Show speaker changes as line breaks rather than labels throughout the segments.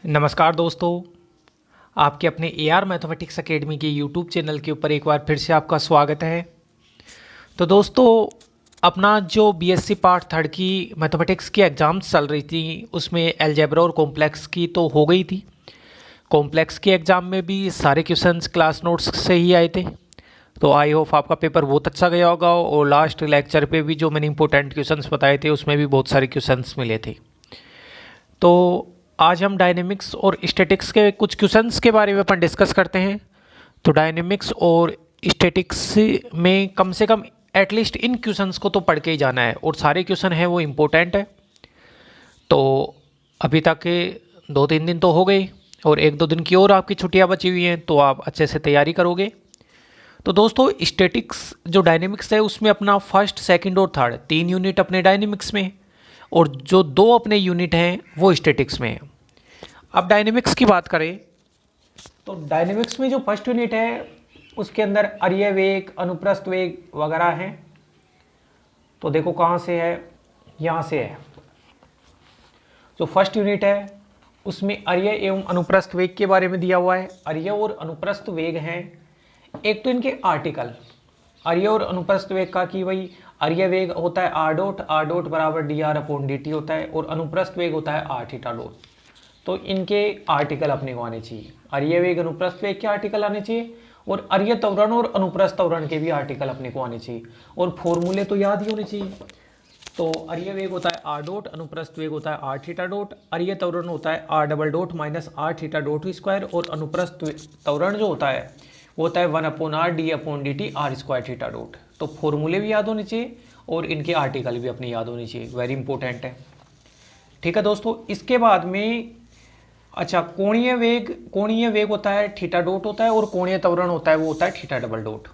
नमस्कार दोस्तों। आपके अपने AR मैथमेटिक्स एकेडमी के यूट्यूब चैनल के ऊपर एक बार फिर से आपका स्वागत है। तो दोस्तों, अपना जो बीएससी पार्ट थर्ड की मैथमेटिक्स की एग्ज़ाम्स चल रही थी उसमें अलजेब्रा और कॉम्प्लेक्स की तो हो गई थी। कॉम्प्लेक्स के एग्ज़ाम में भी सारे क्वेश्चंस क्लास नोट्स से ही आए थे। तो आई होप आपका पेपर बहुत अच्छा गया होगा और लास्ट लेक्चर पे भी जो मैंने इंपॉर्टेंट क्वेश्चंस बताए थे उसमें भी बहुत सारे क्वेश्चंस मिले थे। तो आज हम डायनेमिक्स और स्टैटिक्स के कुछ क्वेश्चंस के बारे में अपन डिस्कस करते हैं। तो डायनेमिक्स और स्टैटिक्स में कम से कम एटलीस्ट इन क्वेश्चंस को तो पढ़ के ही जाना है और सारे क्वेश्चन हैं वो इम्पोर्टेंट है। तो अभी तक के 2-3 दिन तो हो गए और 1-2 दिन की और आपकी छुट्टियां बची हुई हैं, तो आप अच्छे से तैयारी करोगे। तो दोस्तों, स्टैटिक्स जो डायनेमिक्स है उसमें अपना फर्स्ट, सेकंड और थर्ड 3 यूनिट अपने डायनेमिक्स में और जो 2 अपने यूनिट हैं वो स्टैटिक्स में है। अब डायनेमिक्स की बात करें तो डायनेमिक्स में जो फर्स्ट यूनिट है उसके अंदर अरीय वेग, अनुप्रस्थ वेग वगैरह हैं। तो देखो कहाँ से है, यहाँ से है। जो फर्स्ट यूनिट है उसमें अरीय एवं अनुप्रस्थ वेग के बारे में दिया हुआ है। अरीय और अनुप्रस्थ वेग हैं, एक तो इनके आर्टिकल अरीय और अनुप्रस्थ वेग का कि भाई अरीय वेग होता है आर डॉट बराबर dr/dt होता है और अनुप्रस्थ वेग होता है r थीटा डॉट। तो इनके आर्टिकल अपने को आने चाहिए। अरीय वेग, अनुप्रस्थ वेग के आर्टिकल आने चाहिए और अरीय त्वरण और अनुप्रस्थ त्वरण के भी आर्टिकल अपने को आने चाहिए और फॉर्मूले तो याद ही होने चाहिए। तो अरीय वेग होता है r डॉट, अनुप्रस्थ वेग होता है r थीटा डॉट, अरीय त्वरण होता है r double dot minus r theta dot square और अनुप्रस्थ त्वरण जो होता है वो होता है 1/r d/dt r square theta dot. तो फॉर्मूले भी याद होने चाहिए और इनके आर्टिकल भी अपने याद होने चाहिए, वेरी इंपॉर्टेंट है। ठीक है दोस्तों, इसके बाद में अच्छा कोणीय वेग होता है थीटा डॉट होता है और कोणीय त्वरण होता है वो होता है थीटा डबल डॉट।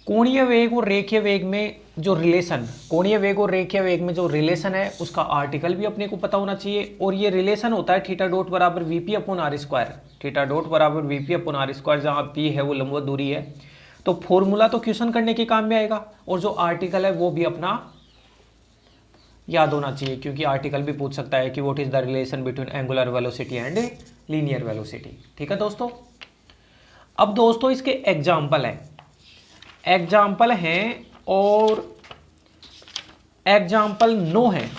कोणीय वेग और रेखीय वेग में जो रिलेशन, कोणीय वेग और रेखीय वेग में जो रिलेशन है उसका आर्टिकल भी अपने को पता होना चाहिए और ये रिलेशन होता है थीटा डॉट बराबर vp/r स्क्वायर। थीटा डॉट बराबर vp/r स्क्वायर, जहाँ p है वो लंबवत दूरी है। तो फॉर्मूला तो क्वेश्चन करने के काम में आएगा और जो आर्टिकल है वो भी अपना याद होना चाहिए, क्योंकि आर्टिकल भी पूछ सकता है कि what is the relation between angular velocity and linear velocity. ठीक है दोस्तों। अब दोस्तों इसके एग्जाम्पल हैं और एग्जाम्पल 9 हैं।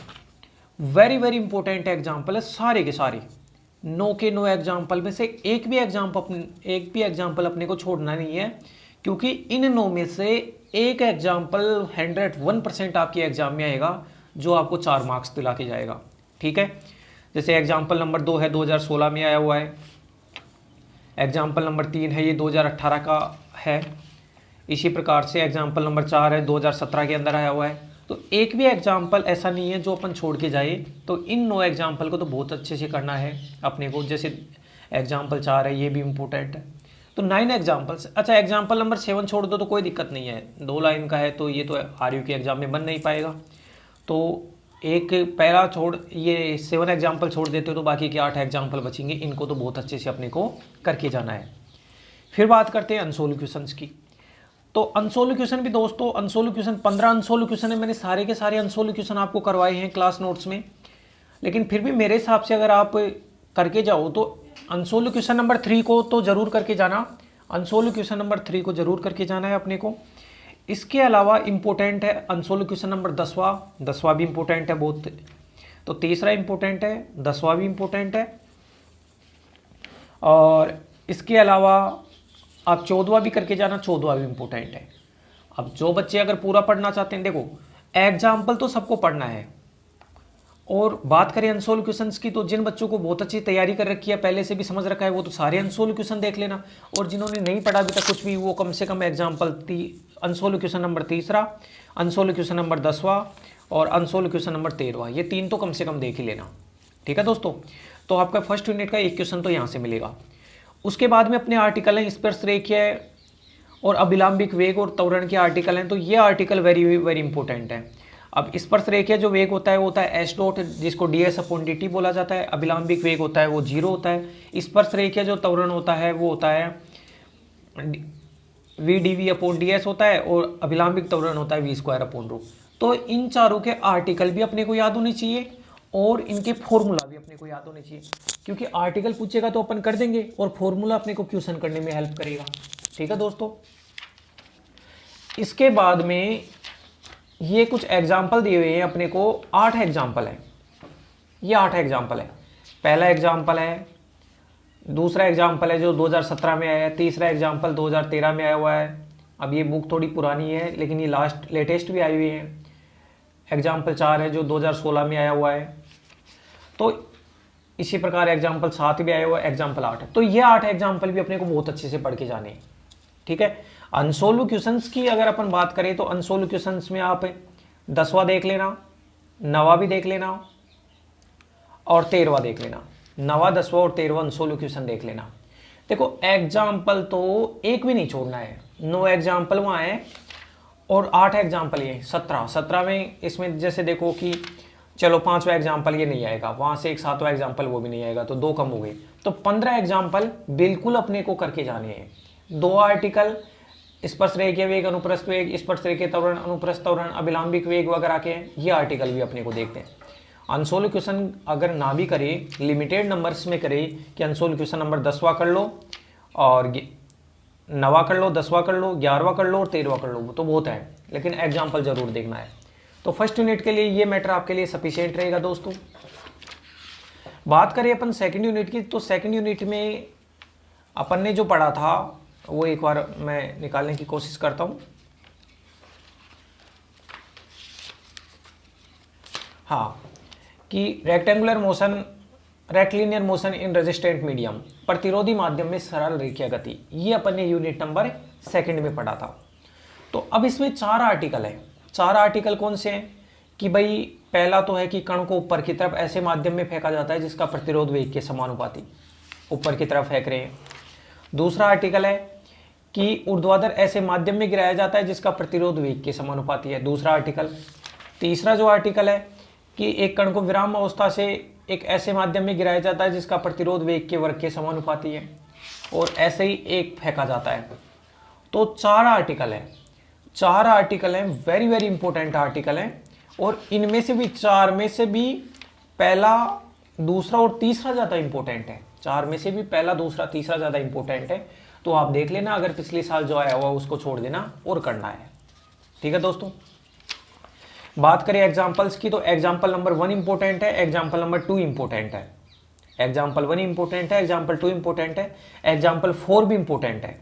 वेरी वेरी इंपॉर्टेंट एग्जाम्पल है सारे के सारे। 9 के 9 एग्जाम्पल में से एक भी एग्जाम्पल अपने को छोड़ना नहीं है, क्योंकि इन 9 में से एक एग्जाम्पल 101% आपके एग्जाम में आएगा जो आपको 4 मार्क्स दिला के जाएगा। ठीक है। जैसे एग्जाम्पल नंबर 2 है 2016 में आया हुआ है। एग्जाम्पल नंबर 3 है ये 2018 का है। इसी प्रकार से एग्जाम्पल नंबर 4 है 2017 के अंदर आया हुआ है। तो एक भी एग्जाम्पल ऐसा नहीं है जो अपन छोड़ के जाए। तो इन 9 एग्जाम्पल को तो बहुत अच्छे से करना है अपने को। जैसे एग्जाम्पल 4 है ये भी इम्पोर्टेंट है। तो 9 एग्जाम्पल्स। अच्छा, एग्जाम्पल नंबर 7 छोड़ दो तो कोई दिक्कत नहीं है, 2 लाइन का है तो ये तो आरयू के एग्जाम में बन नहीं पाएगा। तो एक पहला छोड़, ये 7 एग्जाम्पल छोड़ देते हो तो बाकी के 8 एग्जाम्पल बचेंगे, इनको तो बहुत अच्छे से अपने को करके जाना है। फिर बात करते हैं अनसोल्व क्वेश्चंस की। तो अनसोल्व क्वेश्चन भी दोस्तों, अनसोल्व क्वेश्चन 15 अनसोल्व क्वेश्चन है। मैंने सारे के सारे अनसोल्व क्वेश्चन आपको करवाए हैं क्लास नोट्स में, लेकिन फिर भी मेरे हिसाब से अगर आप करके जाओ तो अनसोल्व क्वेश्चन नंबर 3 को तो जरूर करके जाना। अनसोल्व क्वेश्चन नंबर 3 को जरूर करके जाना है अपने को। इसके अलावा इंपॉर्टेंट है अनसोल्व क्वेश्चन नंबर 10वां भी इंपॉर्टेंट है बहुत। तो तीसरा इंपॉर्टेंट है, 10वां भी इंपॉर्टेंट है और इसके अलावा आप 14वां भी करके जाना, 14वां भी इंपॉर्टेंट है। अब जो बच्चे अगर पूरा पढ़ना चाहते हैं, देखो एग्जाम्पल तो सबको पढ़ना है। और बात करें अनसोल्व क्वेश्चंस की, तो जिन बच्चों को बहुत अच्छी तैयारी कर रखी है, पहले से भी समझ रखा है, वो तो सारे अनसोल्व क्वेश्चन देख लेना। और जिन्होंने नहीं पढ़ा अभी तक कुछ भी, वो कम से कम unsolved question number 3, unsolved question number 10वां और अनसोल्व क्वेश्चन नंबर 13वां, ये 3 तो कम से कम देख ही लेना। ठीक है दोस्तों। तो आपका फर्स्ट यूनिट का एक क्वेश्चन तो यहाँ से मिलेगा। उसके बाद में अपने आर्टिकल हैं स्पर्शरेखीय और अभिलंबिक वेग और त्वरण के आर्टिकल हैं। तो ये आर्टिकल वेरी वेरी इंपॉर्टेंट है। अब स्पर्शरेखीय जो वेग होता है वो होता है एस डॉट, जिसको ds/dt बोला जाता है। अभिलंबिक वेग होता है वो 0 होता है। स्पर्शरेखीय जो त्वरण होता है वो होता है v/dv/ds होता है और अभिलंबिक त्वरण होता है v²/ρ। तो इन चारों के आर्टिकल भी अपने को याद होने चाहिए और इनके फॉर्मूला भी अपने को याद होने चाहिए, क्योंकि आर्टिकल पूछेगा तो अपन कर देंगे और फॉर्मूला अपने को क्वेश्चन करने में हेल्प करेगा। ठीक है दोस्तों, इसके बाद में ये कुछ एग्जाम्पल दिए हुए हैं अपने को, 8 एग्जाम्पल है, ये 8 एग्जाम्पल है। पहला एग्जाम्पल है, दूसरा एग्जाम्पल है जो 2017 में आया है, तीसरा एग्जाम्पल 2013 में आया हुआ है। अब ये बुक थोड़ी पुरानी है लेकिन ये लेटेस्ट भी आई हुई है। एग्जाम्पल 4 है जो 2016 में आया हुआ है। तो इसी प्रकार एग्जाम्पल 7 भी आया हुआ है, एग्जाम्पल 8 है। तो ये 8 एग्जाम्पल भी अपने को बहुत अच्छे से पढ़ के जाने हैं। ठीक है, अनसोल्व क्वेश्चंस की अगर अपन बात करें तो अनसोल्व क्वेश्चंस में आप 10वां देख लेना, 9वां भी देख लेना और 13वां देख लेना। 9वां, 10वां और 13वां अनसोल्व क्वेश्चन देख लेना। देखो एग्जाम्पल तो एक भी नहीं छोड़ना है, 9 एग्जाम्पल वहाँ है और 8 एग्जाम्पल ये 17 में इसमें जैसे देखो कि चलो 5वां एग्जाम्पल ये नहीं आएगा, वहाँ से एक 7वां एग्जाम्पल वो भी नहीं आएगा, तो 2 कम हो गए। तो 15 एग्जाम्पल बिल्कुल अपने को करके जाने हैं। 2 आर्टिकल स्पर्श रेखीय वेग, अनुप्रस्थ वेग, स्पर्श रेखीय त्वरण, अनुप्रस्थ त्वरण, अभिलंबिक वेग वगैरह के ये आर्टिकल भी अपने को देखते हैं। अनसोल्व क्वेश्चन अगर ना भी करे, लिमिटेड नंबर्स में करे कि अनसोल्व क्वेश्चन नंबर 10वां कर लो और 9वां कर लो, 10वां कर लो, 11वां कर लो और 13वां कर लो, तो बहुत है, लेकिन एग्जाम्पल जरूर देखना है। तो फर्स्ट यूनिट के लिए ये मैटर आपके लिए सफिशिएंट रहेगा दोस्तों। बात करें अपन सेकंड यूनिट की, तो सेकंड यूनिट में अपन ने जो पढ़ा था वो एक बार मैं निकालने की कोशिश करता हूं। हाँ, कि rectangular motion, rectilinear motion in resistant medium, प्रतिरोधी माध्यम में सरल रेखीय गति, ये अपन ने यूनिट नंबर सेकंड में पढ़ा था। तो अब इसमें 4 आर्टिकल है। 4 आर्टिकल कौन से हैं कि भाई पहला तो है कि कण को ऊपर की तरफ ऐसे माध्यम में फेंका जाता है जिसका प्रतिरोध वेग के समानुपाती, ऊपर की तरफ फेंक रहे हैं। दूसरा आर्टिकल है कि ऊर्ध्वाधर ऐसे माध्यम में गिराया जाता है जिसका प्रतिरोध वेग के समानुपाती है, दूसरा आर्टिकल। तीसरा जो आर्टिकल है कि एक कण को विराम अवस्था से एक ऐसे माध्यम में गिराया जाता है जिसका प्रतिरोध वेग के वर्ग के समानुपाती है, और ऐसे ही एक फेंका जाता है। तो 4 आर्टिकल है, 4 आर्टिकल हैं, वेरी वेरी इंपॉर्टेंट आर्टिकल हैं, और इनमें से भी 4 में से भी पहला, दूसरा और तीसरा ज़्यादा इंपॉर्टेंट है। 4 में से भी पहला, दूसरा, तीसरा ज़्यादा इंपॉर्टेंट है। तो आप देख लेना, अगर पिछले साल जो आया हुआ उसको छोड़ देना और करना है। ठीक है दोस्तों, बात करें एग्जाम्पल्स की, तो एग्जाम्पल नंबर 1 इंपॉर्टेंट है, एग्जाम्पल नंबर 2 इंपॉर्टेंट है, एग्जाम्पल 1 इंपॉर्टेंट है, एग्जाम्पल 2 इंपॉर्टेंट है, एग्जाम्पल 4 भी इंपॉर्टेंट है।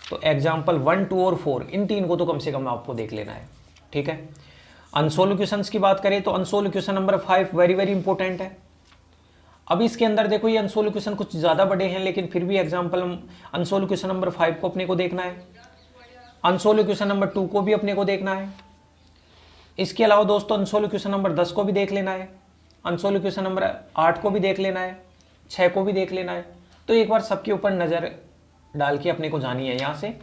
तो एग्जाम्पल 1, 2 और 4 इन 3 को तो कम से कम आपको देख लेना है। ठीक है, अनसोल्व क्वेश्चंस की बात करें तो unsolved question number 5 very very important है। अब इसके अंदर देखो ये अनसोल्व क्वेश्चन कुछ ज़्यादा बड़े हैं, लेकिन फिर भी एग्जाम्पल अनसोल्व क्वेश्चन नंबर 5 को अपने को देखना है, अनसोल्व क्वेश्चन नंबर 2 को भी अपने को देखना है। इसके अलावा दोस्तों अनसोल्व क्वेश्चन नंबर 10 को भी देख लेना है, अनसोल्व क्वेश्चन नंबर 8 को भी देख लेना है, 6 को भी देख लेना है। तो एक बार सबके ऊपर नज़र डाल के अपने को जानी है यहाँ से।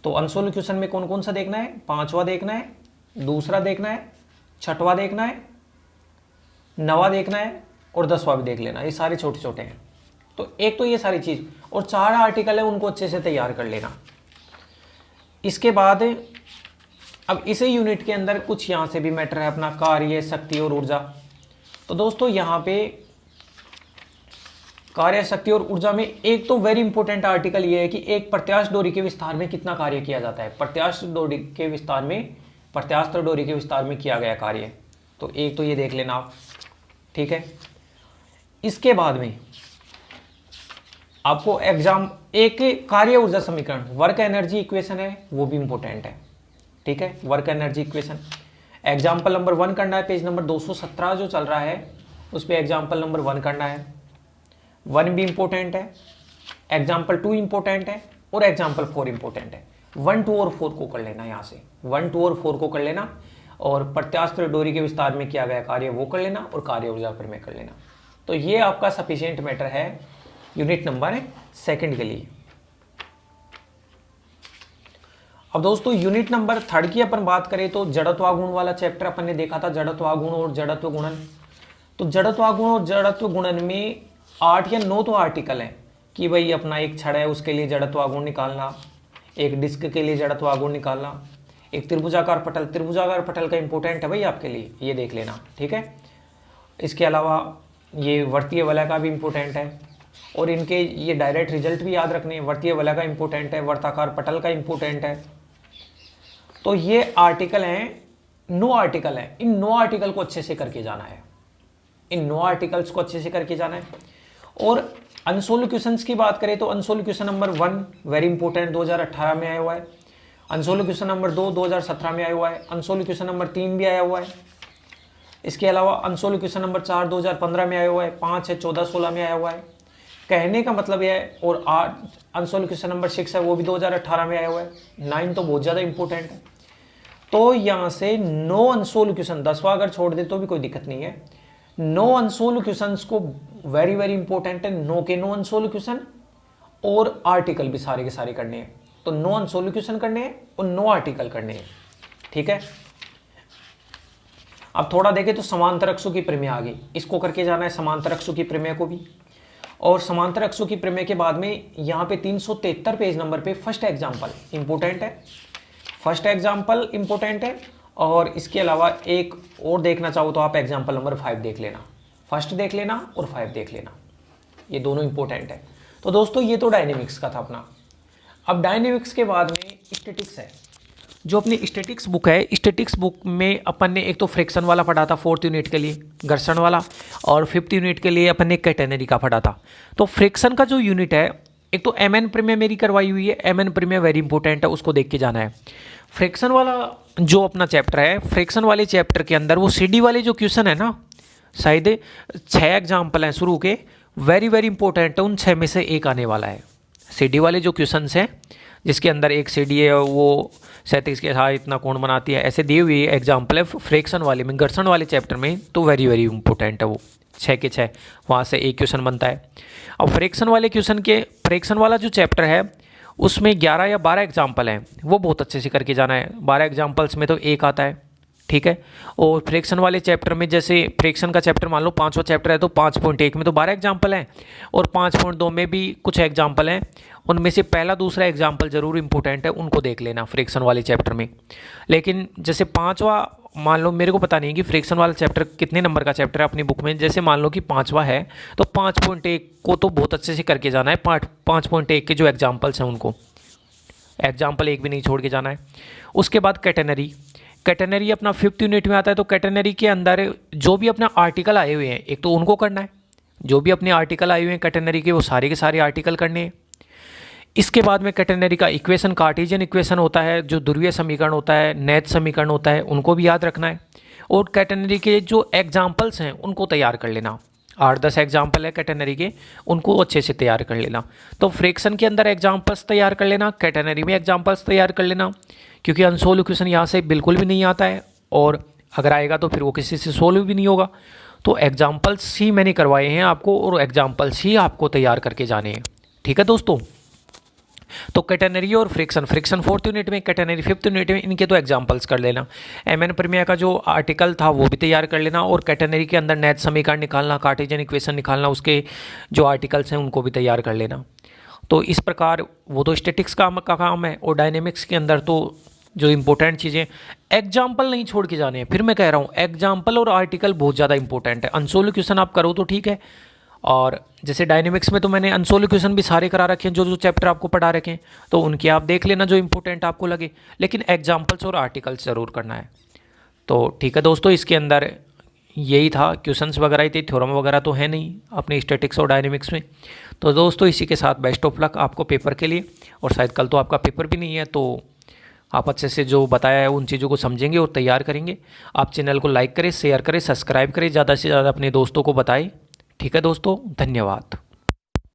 तो अनसोल्व क्वेश्चन में कौन कौन सा देखना है, 5वां देखना है, दूसरा देखना है, 6वां देखना है, 9वां देखना है और 10वां भी देख लेना। ये सारे छोटे छोटे हैं। तो एक तो ये सारी चीज़, और 4 आर्टिकल है उनको अच्छे से तैयार कर लेना। इसके बाद अब इसे यूनिट के अंदर कुछ यहाँ से भी मैटर है अपना, कार्य, शक्ति और ऊर्जा। तो दोस्तों यहाँ पे कार्य, शक्ति और ऊर्जा में एक तो वेरी इंपॉर्टेंट आर्टिकल ये है कि एक प्रत्यास्थ डोरी के विस्तार में कितना कार्य किया जाता है। प्रत्यास्थ डोरी के विस्तार में, प्रत्यास्थ डोरी के विस्तार में किया गया कार्य, तो एक तो ये देख लेना आप। ठीक है, इसके बाद में आपको एग्जाम एक कार्य ऊर्जा समीकरण, वर्क एनर्जी इक्वेशन है, वो भी इंपॉर्टेंट है। ठीक है, work energy equation example number 1 करना है, पेज नंबर 217 जो चल रहा है उस पर एग्जाम्पल नंबर 1 करना है। 1 भी इंपॉर्टेंट है, एग्जाम्पल 2 इंपॉर्टेंट है और एग्जाम्पल 4 इंपॉर्टेंट है। 1, 2 और 4 को कर लेना यहाँ से, 1, 2 और 4 को कर लेना, और प्रत्यास्थ डोरी के विस्तार में किया गया कार्य वो कर लेना, और कार्य ऊर्जा पर में कर लेना। तो ये आपका सफिशिएंट मैटर है यूनिट नंबर 2 के लिए। अब दोस्तों यूनिट नंबर 3 की अपन बात करें तो जड़त्वागुण वाला चैप्टर अपन ने देखा था, जड़त्वागुण और जड़त्व गुणन। तो जड़त्वागुण और जड़त्व गुणन में 8 या 9 तो आर्टिकल है कि भाई अपना एक छड़ है उसके लिए जड़त्वागुण निकालना, एक डिस्क के लिए जड़त्वागुण निकालना, एक त्रिभुजाकार पटल, त्रिभुजाकार पटल का इंपॉर्टेंट है भाई आपके लिए, ये देख लेना। ठीक है, इसके अलावा ये वर्तीय वलय का भी इम्पोर्टेंट है, और इनके ये डायरेक्ट रिजल्ट भी याद रखने हैं। वर्तीय वलय का इम्पोर्टेंट है, वर्ताकार पटल का इम्पोर्टेंट है। तो ये आर्टिकल हैं, 9 आर्टिकल हैं। इन 9 आर्टिकल को अच्छे से करके जाना है, इन 9 आर्टिकल्स को अच्छे से करके जाना है। और अनसोल्व क्वेश्चंस की बात करें तो unsolved question number 1 very important 2018 में आया हुआ है। अनसोल्व क्वेश्चन नंबर 2 2017 में आया हुआ है। अनसोल्व क्वेश्चन नंबर 3 भी आया हुआ है। इसके अलावा अनसोल्व क्वेश्चन नंबर 4 2015 में आया हुआ है। 5 है 14-16 में आया हुआ है। कहने का मतलब यह है, और 8 अनसोल्व क्वेश्चन नंबर 6 है, वो भी 2018 में आया हुआ है। 9 तो बहुत ज़्यादा इंपॉर्टेंट है। तो यहाँ से 9 अनसोल्व क्वेश्चन, 10वां अगर छोड़ दे तो भी कोई दिक्कत नहीं है। 9 अनसोल्व क्वेश्चंस को वेरी वेरी इंपॉर्टेंट है। 9 के 9 अनसोल्व क्वेश्चन और आर्टिकल भी सारे के सारे करने हैं। तो 9 अनसोल्व क्वेश्चन करने हैं और 9 आर्टिकल करने हैं, ठीक है। अब थोड़ा देखें तो समांतर अक्षों की प्रमेय आ गई, इसको करके जाना है, समांतर अक्षों की प्रमेय को भी। और समांतर अक्षों की प्रमेय के बाद में यहाँ पे 373 पेज नंबर पे फर्स्ट एग्जाम्पल इंपॉर्टेंट है, फर्स्ट एग्जाम्पल इंपॉर्टेंट है। और इसके अलावा एक और देखना चाहो तो आप एग्जाम्पल नंबर 5 देख लेना, फर्स्ट देख लेना और 5 देख लेना, ये दोनों इंपॉर्टेंट है। तो दोस्तों ये तो डायनेमिक्स का था अपना। अब डायनेमिक्स के बाद में स्टैटिक्स है। जो अपनी स्टैटिक्स बुक है, स्टैटिक्स बुक में अपन ने एक तो फ्रिक्शन वाला पढ़ा था 4th यूनिट के लिए, घर्षण वाला, और 5th यूनिट के लिए अपन ने कैटेनरी का पढ़ा था। तो फ्रिक्शन का जो यूनिट है, एक तो एम एन प्रमेय मेरी करवाई हुई है, एम एन प्रमेय वेरी इंपॉर्टेंट है, उसको देख के जाना है। फ्रिक्शन वाला जो अपना चैप्टर है, फ्रिक्शन वाले चैप्टर के अंदर वो सीडी वाले जो क्वेश्चन है ना, शायद 6 एग्जाम्पल हैं शुरू के, वेरी वेरी इंपॉर्टेंट है, उन 6 में से एक आने वाला है। सीडी वाले जो क्वेश्चन हैं जिसके अंदर एक सीडी है वो 37 के साथ इतना कोण बनाती है, ऐसे दी हुई एग्जाम्पल है फ्रिक्शन वाले में, घर्षण वाले चैप्टर में, तो वेरी वेरी इंपॉर्टेंट है वो 6 के 6, वहाँ से एक क्वेश्चन बनता है। अब फ्रिक्शन वाले क्वेश्चन के, फ्रिक्शन वाला जो चैप्टर है उसमें 11 या 12 एग्जाम्पल हैं, वो बहुत अच्छे से करके जाना है। 12 एग्जाम्पल्स में तो एक आता है, ठीक है। और फ्रिक्शन वाले चैप्टर में, जैसे फ्रिक्शन का चैप्टर मान लो 5वां चैप्टर है, तो 5.1 में तो 12 एग्जाम्पल हैं, और 5.2 में भी कुछ एग्जाम्पल हैं। उनमें से पहला दूसरा एग्जाम्पल जरूर इंपॉर्टेंट है, उनको देख लेना फ्रिक्शन वाले चैप्टर में। लेकिन जैसे 5वां मान लो, मेरे को पता नहीं कि फ्रिक्शन वाला चैप्टर कितने नंबर का चैप्टर है अपनी बुक में, जैसे मान लो कि 5वां है, तो 5.1 को तो बहुत अच्छे से करके जाना है। 5.1 के जो एग्जाम्पल्स हैं उनको, एग्जाम्पल एक भी नहीं छोड़ के जाना है। उसके बाद कैटेनरी, कैटेनरी अपना 5th यूनिट में आता है। तो कैटेनरी के अंदर जो भी अपना आर्टिकल आए हुए हैं, एक तो उनको करना है, जो भी अपने आर्टिकल आए हुए हैं कैटेनरी के, वो सारे के सारे आर्टिकल करने हैं। इसके बाद में कैटेनरी का इक्वेशन, कार्टेशियन इक्वेशन होता है, जो ध्रुवीय समीकरण होता है, नैत समीकरण होता है, उनको भी याद रखना है। और कैटेनरी के जो एग्जाम्पल्स हैं उनको तैयार कर लेना, 8-10 एग्जाम्पल है कैटेनरी के, उनको अच्छे से तैयार कर लेना। तो फ्रिक्शन के अंदर एग्जाम्पल्स तैयार कर लेना, कैटेनरी में एग्जाम्पल्स तैयार कर लेना, क्योंकि अनसोल्व क्वेश्चन यहाँ से बिल्कुल भी नहीं आता है, और अगर आएगा तो फिर वो किसी से सोल्व भी नहीं होगा। तो एग्जाम्पल्स ही मैंने करवाए हैं आपको, और एग्जाम्पल्स ही आपको तैयार करके जाने हैं, ठीक है दोस्तों। तो कैटेनरी और फ्रिक्शन, फ्रिक्शन 4th यूनिट में, कैटेनरी 5th यूनिट में, इनके तो एग्जाम्पल्स कर लेना। एम एन प्रमेय का जो आर्टिकल था वो भी तैयार कर लेना, और कैटेनरी के अंदर नैत समीकरण निकालना, कार्टेशियन इक्वेशन निकालना, उसके जो आर्टिकल्स हैं उनको भी तैयार कर लेना। तो इस प्रकार वो तो स्टैटिक्स का काम है, और डायनेमिक्स के अंदर तो जो इंपॉर्टेंट चीज़ें, एग्जाम्पल नहीं छोड़ के जाने हैं। फिर मैं कह रहा हूँ एग्जाम्पल और आर्टिकल बहुत ज़्यादा इंपॉर्टेंट है। अनसोल्व क्वेश्चन आप करो तो ठीक है, और जैसे डायनेमिक्स में तो मैंने अनसोल्व क्वेश्चन भी सारे करा रखे हैं, जो जो चैप्टर आपको पढ़ा रखे हैं, तो उनके आप देख लेना जो इंपॉर्टेंट आपको लगे, लेकिन एग्जाम्पल्स और आर्टिकल्स ज़रूर करना है। तो ठीक है दोस्तों, इसके अंदर यही था, क्वेश्चंस वगैरह ही थे, थ्योरम वगैरह तो है नहीं अपने स्टैटिक्स और डायनेमिक्स में। तो दोस्तों इसी के साथ बेस्ट ऑफ लक आपको पेपर के लिए, और शायद कल तो आपका पेपर भी नहीं है, तो आप अच्छे से जो बताया है उन चीज़ों को समझेंगे और तैयार करेंगे। आप चैनल को लाइक करें, शेयर करें, सब्सक्राइब करें, ज़्यादा से ज़्यादा अपने दोस्तों को बताएं। ठीक है दोस्तों, धन्यवाद।